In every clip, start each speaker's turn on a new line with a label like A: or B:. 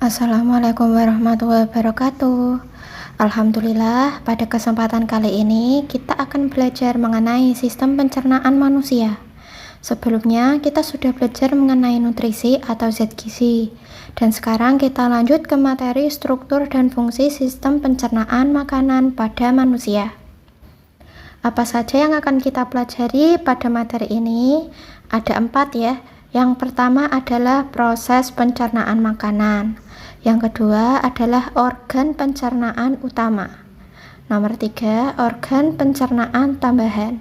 A: Assalamualaikum warahmatullahi wabarakatuh. Alhamdulillah, pada kesempatan kali ini kita akan belajar mengenai sistem pencernaan manusia. Sebelumnya kita sudah belajar mengenai nutrisi atau zat gizi. Dan sekarang kita lanjut ke materi struktur dan fungsi sistem pencernaan makanan pada manusia. Apa saja yang akan kita pelajari pada materi ini? Ada 4 ya. Yang pertama adalah proses pencernaan makanan. Yang kedua adalah organ pencernaan utama. Nomor 3, organ pencernaan tambahan.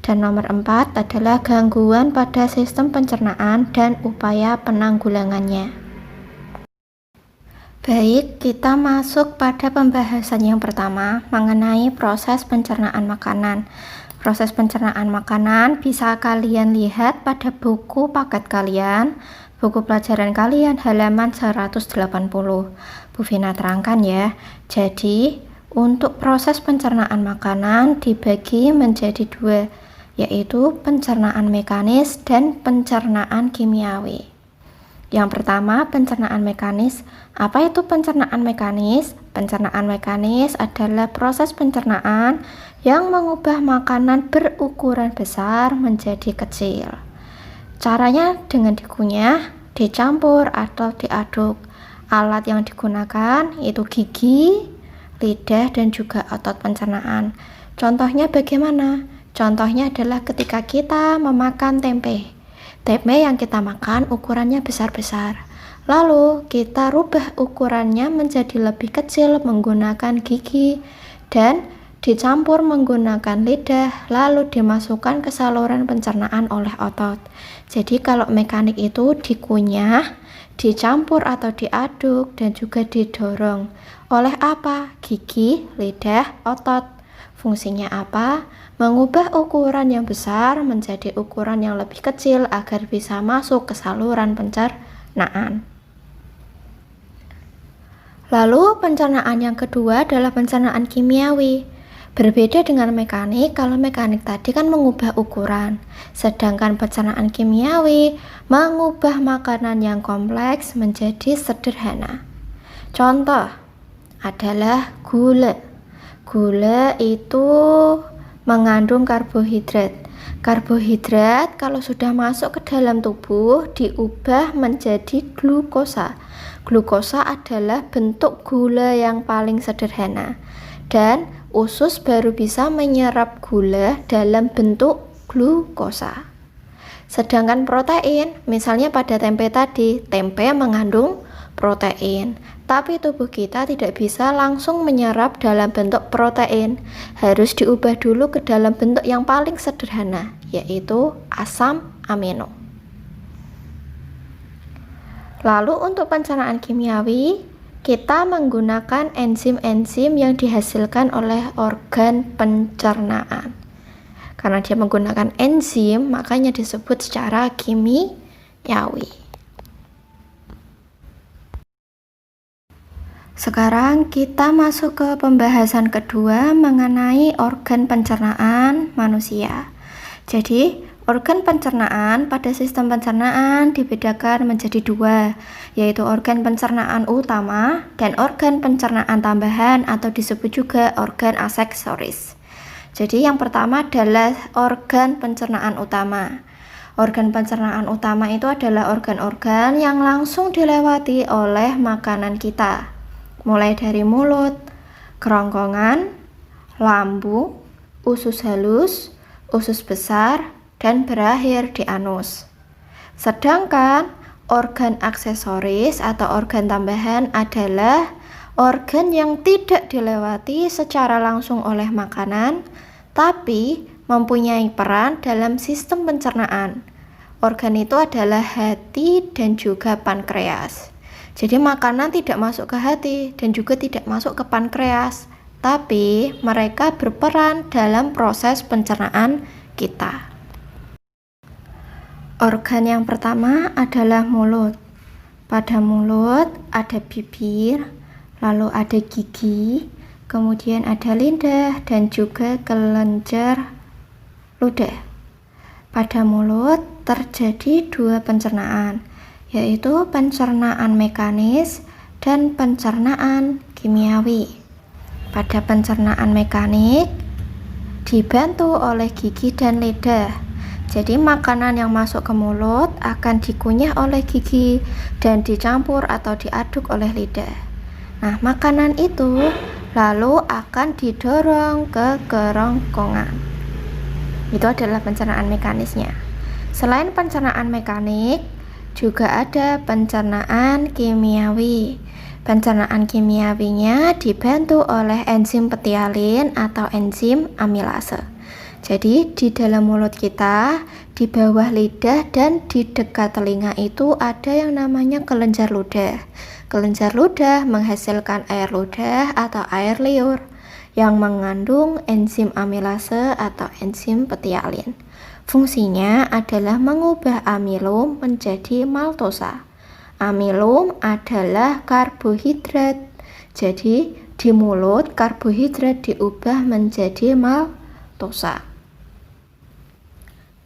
A: Dan nomor 4 adalah gangguan pada sistem pencernaan dan upaya penanggulangannya. Baik, kita masuk pada pembahasan yang pertama mengenai proses pencernaan makanan. Proses pencernaan makanan bisa kalian lihat pada buku paket kalian, buku pelajaran kalian halaman 180. Bu Vina terangkan ya. Jadi, untuk proses pencernaan makanan dibagi menjadi 2, yaitu pencernaan mekanis dan pencernaan kimiawi. Yang pertama, pencernaan mekanis. Apa itu pencernaan mekanis? Pencernaan mekanis adalah proses pencernaan yang mengubah makanan berukuran besar menjadi kecil. Caranya dengan dikunyah, dicampur, atau diaduk. Alat yang digunakan itu gigi, lidah, dan juga otot pencernaan. Contohnya bagaimana? Contohnya adalah ketika kita memakan tempe. Tempe yang kita makan ukurannya besar-besar. Lalu kita rubah ukurannya menjadi lebih kecil menggunakan gigi dan dicampur menggunakan lidah, lalu dimasukkan ke saluran pencernaan oleh otot. Jadi kalau mekanik itu dikunyah, dicampur atau diaduk, dan juga didorong. Oleh apa? Gigi, lidah, otot. Fungsinya apa? Mengubah ukuran yang besar menjadi ukuran yang lebih kecil agar bisa masuk ke saluran pencernaan. Lalu pencernaan yang kedua adalah pencernaan kimiawi. Berbeda dengan mekanik, kalau mekanik tadi kan mengubah ukuran, sedangkan pencernaan kimiawi mengubah makanan yang kompleks menjadi sederhana. Contoh adalah gula. Gula itu mengandung karbohidrat. Karbohidrat kalau sudah masuk ke dalam tubuh diubah menjadi glukosa. Glukosa adalah bentuk gula yang paling sederhana. Dan usus baru bisa menyerap gula dalam bentuk glukosa. Sedangkan protein, misalnya pada tempe tadi, tempe mengandung protein, tapi tubuh kita tidak bisa langsung menyerap dalam bentuk protein, harus diubah dulu ke dalam bentuk yang paling sederhana, yaitu asam amino. Lalu untuk pencernaan kimiawi, kita menggunakan enzim-enzim yang dihasilkan oleh organ pencernaan. Karena dia menggunakan enzim, makanya disebut secara kimiawi. Sekarang kita masuk ke pembahasan kedua mengenai organ pencernaan manusia. Jadi, organ pencernaan pada sistem pencernaan dibedakan menjadi 2, yaitu organ pencernaan utama dan organ pencernaan tambahan atau disebut juga organ aksesoris. Jadi yang pertama adalah organ pencernaan utama. Organ pencernaan utama itu adalah organ-organ yang langsung dilewati oleh makanan kita, mulai dari mulut, kerongkongan, lambung, usus halus, usus besar, dan berakhir di anus. Sedangkan organ aksesoris atau organ tambahan adalah organ yang tidak dilewati secara langsung oleh makanan, tapi mempunyai peran dalam sistem pencernaan. Organ itu adalah hati dan juga pankreas. Jadi makanan tidak masuk ke hati dan juga tidak masuk ke pankreas, tapi mereka berperan dalam proses pencernaan kita. Organ yang pertama adalah mulut. Pada mulut ada bibir, lalu ada gigi, kemudian ada lidah dan juga kelenjar ludah. Pada mulut terjadi 2 pencernaan, yaitu pencernaan mekanis dan pencernaan kimiawi. Pada pencernaan mekanik dibantu oleh gigi dan lidah. Jadi makanan yang masuk ke mulut akan dikunyah oleh gigi dan dicampur atau diaduk oleh lidah. Nah, makanan itu lalu akan didorong ke kerongkongan. Itu adalah pencernaan mekanisnya. Selain pencernaan mekanik, juga ada pencernaan kimiawi. Pencernaan kimiawinya dibantu oleh enzim petialin atau enzim amilase. Jadi di dalam mulut kita, di bawah lidah dan di dekat telinga itu ada yang namanya kelenjar ludah. Kelenjar ludah menghasilkan air ludah atau air liur yang mengandung enzim amilase atau enzim petialin. Fungsinya adalah mengubah amilum menjadi maltosa. Amilum adalah karbohidrat. Jadi di mulut karbohidrat diubah menjadi maltosa.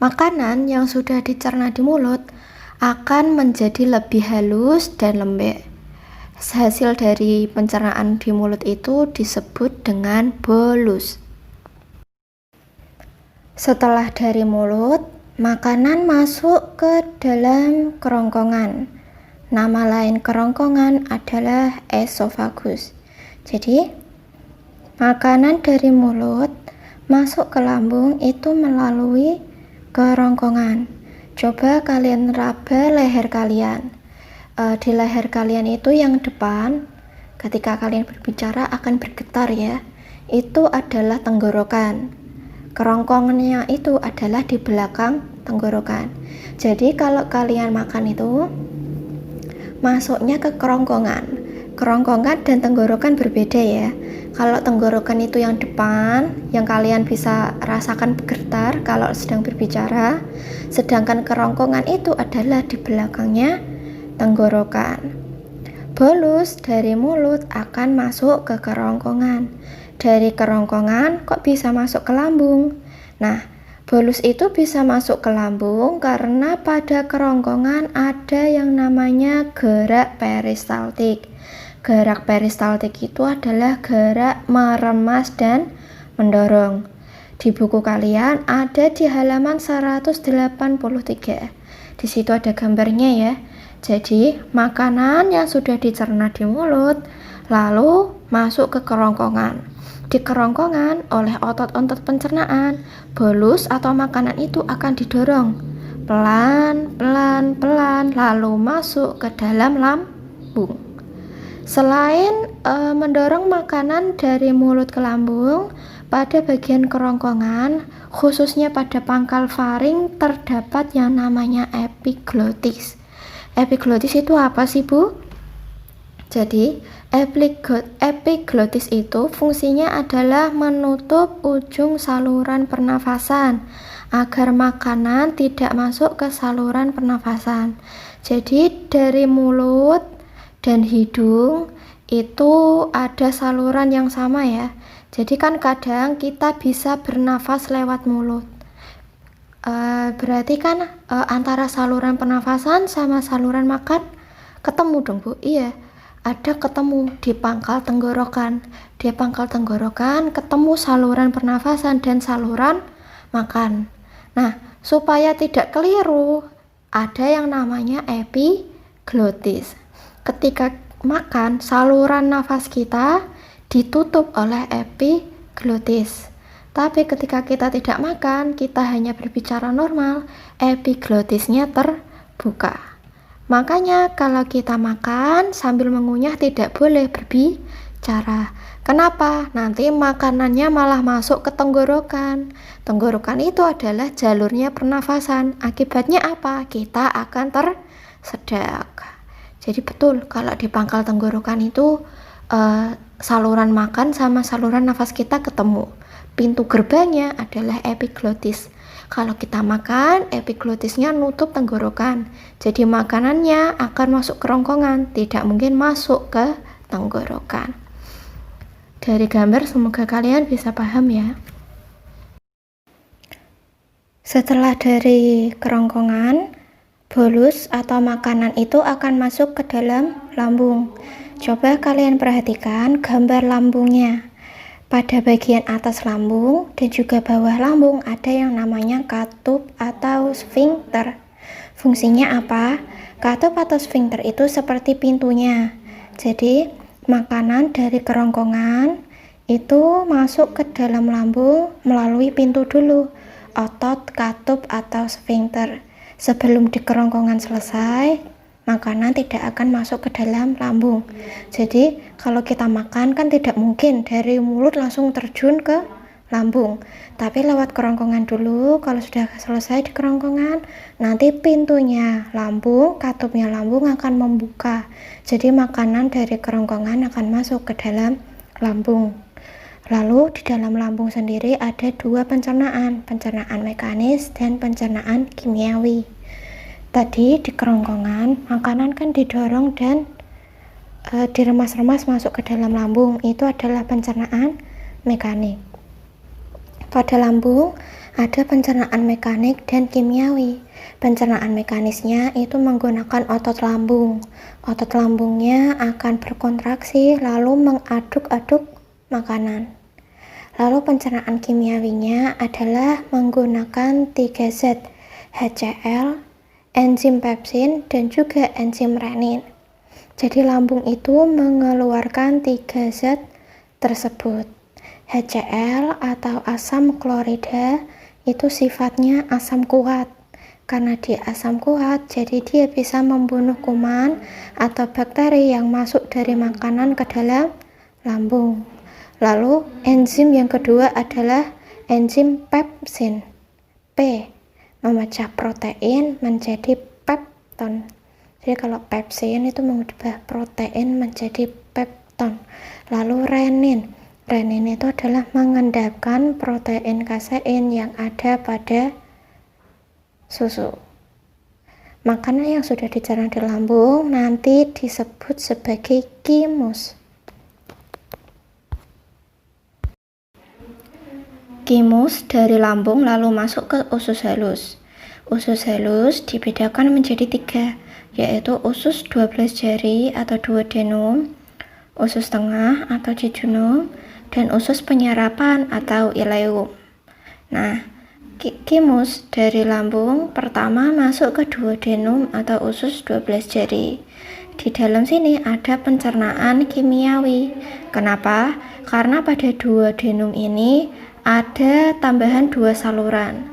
A: Makanan yang sudah dicerna di mulut akan menjadi lebih halus dan lembek. Hasil dari pencernaan di mulut itu disebut dengan bolus. Setelah dari mulut, makanan masuk ke dalam kerongkongan. Nama lain kerongkongan adalah esofagus. Jadi, makanan dari mulut masuk ke lambung itu melalui kerongkongan. Coba kalian raba leher kalian. Di leher kalian itu yang depan, ketika kalian berbicara akan bergetar ya. Itu adalah tenggorokan. Kerongkongannya itu adalah di belakang tenggorokan. Jadi kalau kalian makan itu masuknya ke kerongkongan. Kerongkongan dan tenggorokan berbeda ya. Kalau tenggorokan itu yang depan, yang kalian bisa rasakan bergetar kalau sedang berbicara, sedangkan kerongkongan itu adalah di belakangnya tenggorokan. Bolus dari mulut akan masuk ke kerongkongan. Dari kerongkongan kok bisa masuk ke lambung? Nah, bolus itu bisa masuk ke lambung karena pada kerongkongan ada yang namanya gerak peristaltik. Gerak peristaltik itu adalah gerak meremas dan mendorong. Di buku kalian ada di halaman 183. Di situ ada gambarnya ya. Jadi, makanan yang sudah dicerna di mulut lalu masuk ke kerongkongan. Di kerongkongan oleh otot-otot pencernaan, bolus atau makanan itu akan didorong pelan lalu masuk ke dalam lambung. Selain mendorong makanan dari mulut ke lambung, pada bagian kerongkongan, khususnya pada pangkal faring terdapat yang namanya epiglotis. Epiglotis itu apa sih, Bu? Jadi, epiglotis itu fungsinya adalah menutup ujung saluran pernafasan agar makanan tidak masuk ke saluran pernafasan. Jadi, dari mulut dan hidung itu ada saluran yang sama ya. Jadi kan kadang kita bisa bernafas lewat mulut. Berarti kan antara saluran pernafasan sama saluran makan ketemu dong, Bu? Iya. Ada ketemu di pangkal tenggorokan. Di pangkal tenggorokan ketemu saluran pernafasan dan saluran makan. Nah, supaya tidak keliru, ada yang namanya epiglotis. Ketika makan, saluran nafas kita ditutup oleh epiglotis. Tapi ketika kita tidak makan, kita hanya berbicara normal, epiglotisnya terbuka. Makanya kalau kita makan sambil mengunyah tidak boleh berbicara. Kenapa? Nanti makanannya malah masuk ke tenggorokan. Tenggorokan itu adalah jalurnya pernafasan. Akibatnya apa? Kita akan tersedak. Jadi betul kalau di pangkal tenggorokan itu saluran makan sama saluran nafas kita ketemu. Pintu gerbangnya adalah epiglotis. Kalau kita makan, epiglotisnya nutup tenggorokan. Jadi makanannya akan masuk kerongkongan, tidak mungkin masuk ke tenggorokan. Dari gambar semoga kalian bisa paham ya. Setelah dari kerongkongan, bolus atau makanan itu akan masuk ke dalam lambung. Coba kalian perhatikan gambar lambungnya. Pada bagian atas lambung dan juga bawah lambung ada yang namanya katup atau sfinkter. Fungsinya apa? Katup atau sfinkter itu seperti pintunya. Jadi, makanan dari kerongkongan itu masuk ke dalam lambung melalui pintu dulu, otot katup atau sfinkter. Sebelum di kerongkongan selesai, makanan tidak akan masuk ke dalam lambung. Jadi kalau kita makan kan tidak mungkin dari mulut langsung terjun ke lambung, tapi lewat kerongkongan dulu. Kalau sudah selesai di kerongkongan, nanti pintunya lambung, katupnya lambung akan membuka, jadi makanan dari kerongkongan akan masuk ke dalam lambung. Lalu di dalam lambung sendiri ada dua pencernaan mekanis dan pencernaan kimiawi. Tadi di kerongkongan, makanan kan didorong dan diremas-remas masuk ke dalam lambung. Itu adalah pencernaan mekanik. Pada lambung ada pencernaan mekanik dan kimiawi. Pencernaan mekanisnya itu menggunakan otot lambung. Otot lambungnya akan berkontraksi lalu mengaduk-aduk makanan. Lalu pencernaan kimiawinya adalah menggunakan 3 zat, HCl, enzim pepsin, dan juga enzim renin. Jadi lambung itu mengeluarkan 3 zat tersebut. HCl atau asam klorida itu sifatnya asam kuat. Karena dia asam kuat, jadi dia bisa membunuh kuman atau bakteri yang masuk dari makanan ke dalam lambung. Lalu enzim yang kedua adalah enzim pepsin. P memecah protein menjadi pepton. Jadi kalau pepsin itu mengubah protein menjadi pepton. Lalu renin itu adalah mengendapkan protein kasein yang ada pada susu. Makanan yang sudah dicerna di lambung nanti disebut sebagai kimus. Kimus dari lambung lalu masuk ke usus halus. Usus halus dibedakan menjadi 3, yaitu usus 12 jari atau duodenum, usus tengah atau jejunum, dan usus penyerapan atau ileum. Nah, kimus dari lambung pertama masuk ke duodenum atau usus 12 jari. Di dalam sini ada pencernaan kimiawi. Kenapa? Karena pada duodenum ini ada tambahan 2 saluran,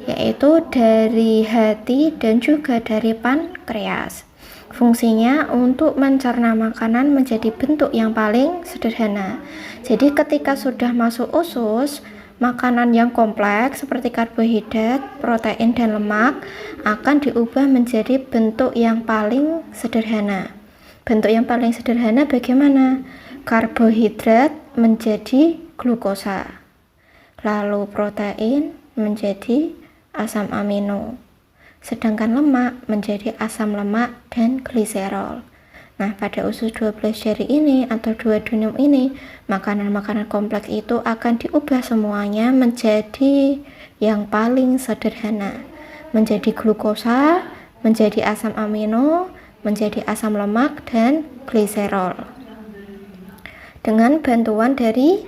A: yaitu dari hati dan juga dari pankreas. Fungsinya untuk mencerna makanan menjadi bentuk yang paling sederhana. Jadi ketika sudah masuk usus, makanan yang kompleks seperti karbohidrat, protein, dan lemak akan diubah menjadi bentuk yang paling sederhana. Bentuk yang paling sederhana bagaimana? Karbohidrat menjadi glukosa. Lalu protein menjadi asam amino, sedangkan lemak menjadi asam lemak dan gliserol. Nah, pada usus 12 jari ini atau duodenum ini, makanan-makanan kompleks itu akan diubah semuanya menjadi yang paling sederhana, menjadi glukosa, menjadi asam amino, menjadi asam lemak, dan gliserol. Dengan bantuan dari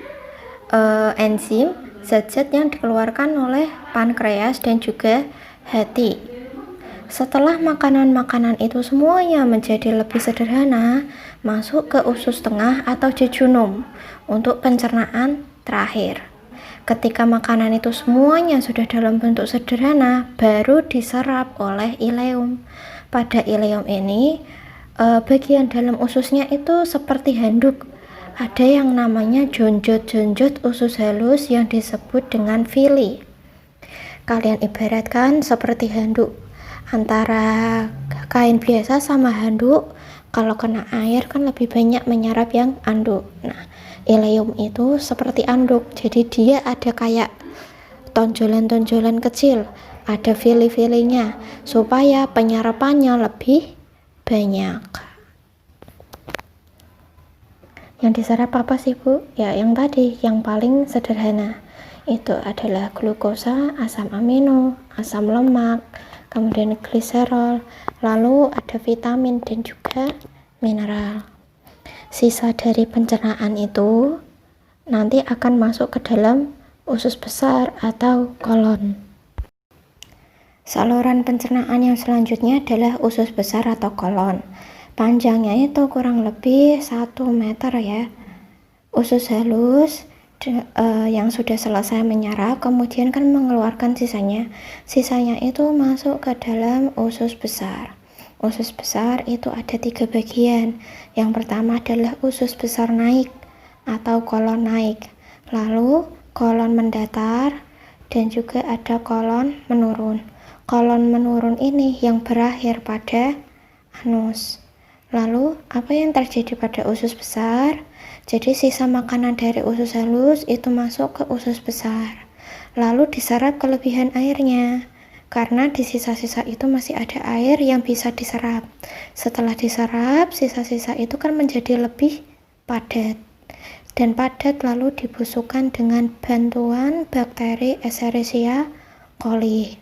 A: enzim, zat-zat yang dikeluarkan oleh pankreas dan juga hati. Setelah makanan-makanan itu semuanya menjadi lebih sederhana, masuk ke usus tengah atau jejunum untuk pencernaan terakhir. Ketika makanan itu semuanya sudah dalam bentuk sederhana, baru diserap oleh ileum. Pada ileum ini, bagian dalam ususnya itu seperti handuk. Ada yang namanya jonjot-jonjot usus halus yang disebut dengan villi. Kalian ibaratkan seperti handuk. Antara kain biasa sama handuk, kalau kena air kan lebih banyak menyerap yang anduk. Nah, ileum itu seperti anduk. Jadi dia ada kayak tonjolan-tonjolan kecil, ada villi-villinya supaya penyerapannya lebih banyak. Yang diserap apa sih, Bu? Ya, yang tadi, yang paling sederhana. Itu adalah glukosa, asam amino, asam lemak, kemudian gliserol, lalu ada vitamin dan juga mineral. sisa dari pencernaan itu nanti akan masuk ke dalam usus besar atau kolon. Saluran pencernaan yang selanjutnya adalah usus besar atau kolon. Panjangnya itu kurang lebih 1 meter ya. Usus halus yang sudah selesai menyerap kemudian kan mengeluarkan sisanya itu masuk ke dalam usus besar. Usus besar itu ada 3 bagian. Yang pertama adalah usus besar naik atau kolon naik, lalu kolon mendatar, dan juga ada kolon menurun. Kolon menurun ini yang berakhir pada anus. Lalu apa yang terjadi pada usus besar? Jadi sisa makanan dari usus halus itu masuk ke usus besar, lalu diserap kelebihan airnya, karena di sisa-sisa itu masih ada air yang bisa diserap. Setelah diserap, sisa-sisa itu kan menjadi lebih padat, dan padat lalu dibusukkan dengan bantuan bakteri Escherichia coli.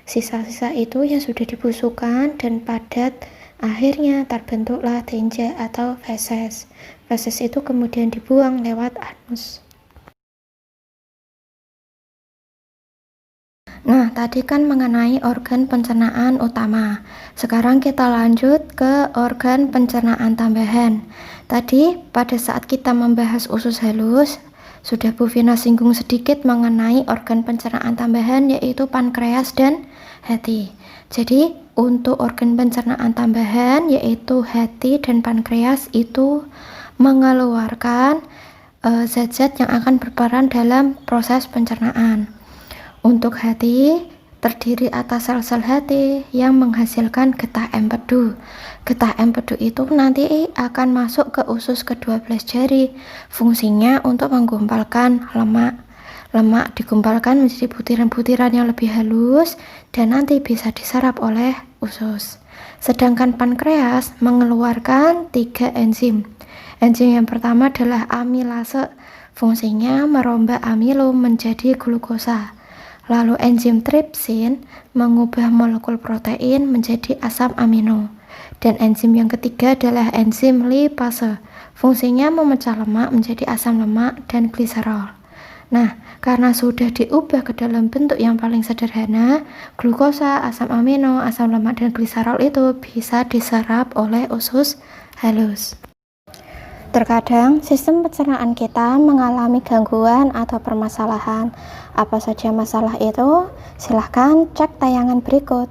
A: Sisa-sisa itu yang sudah dibusukkan dan padat, akhirnya terbentuklah tinja atau feses. Feses itu kemudian dibuang lewat anus. Nah, tadi kan mengenai organ pencernaan utama. Sekarang kita lanjut ke organ pencernaan tambahan. Tadi pada saat kita membahas usus halus, sudah Bu Vina singgung sedikit mengenai organ pencernaan tambahan yaitu pankreas dan hati. Jadi untuk organ pencernaan tambahan yaitu hati dan pankreas itu mengeluarkan zat-zat yang akan berperan dalam proses pencernaan. Untuk hati terdiri atas sel-sel hati yang menghasilkan getah empedu. Getah empedu itu nanti akan masuk ke usus ke-12 jari. Fungsinya untuk menggumpalkan lemak. Lemak digumpalkan menjadi butiran-butiran yang lebih halus dan nanti bisa diserap oleh usus. Sedangkan pankreas mengeluarkan 3 enzim. Enzim yang pertama adalah amilase. Fungsinya merombak amilo menjadi glukosa. Lalu enzim tripsin mengubah molekul protein menjadi asam amino. Dan enzim yang ketiga adalah enzim lipase. Fungsinya memecah lemak menjadi asam lemak dan gliserol. Nah, karena sudah diubah ke dalam bentuk yang paling sederhana, glukosa, asam amino, asam lemak, dan gliserol itu bisa diserap oleh usus halus. Terkadang sistem pencernaan kita mengalami gangguan atau permasalahan. Apa saja masalah itu? Silahkan cek tayangan berikut.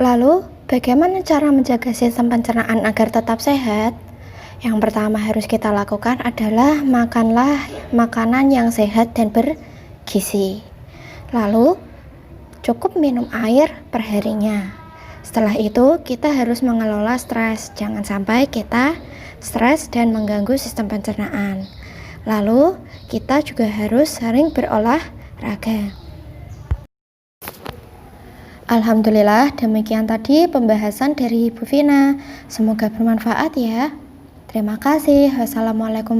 A: Lalu, bagaimana cara menjaga sistem pencernaan agar tetap sehat? Yang pertama harus kita lakukan adalah makanlah makanan yang sehat dan bergizi. Lalu, cukup minum air perharinya. Setelah itu, kita harus mengelola stres. Jangan sampai kita stres dan mengganggu sistem pencernaan. Lalu, kita juga harus sering berolahraga. Alhamdulillah, demikian tadi pembahasan dari Bu Vina. Semoga bermanfaat ya. Terima kasih. Wassalamualaikum.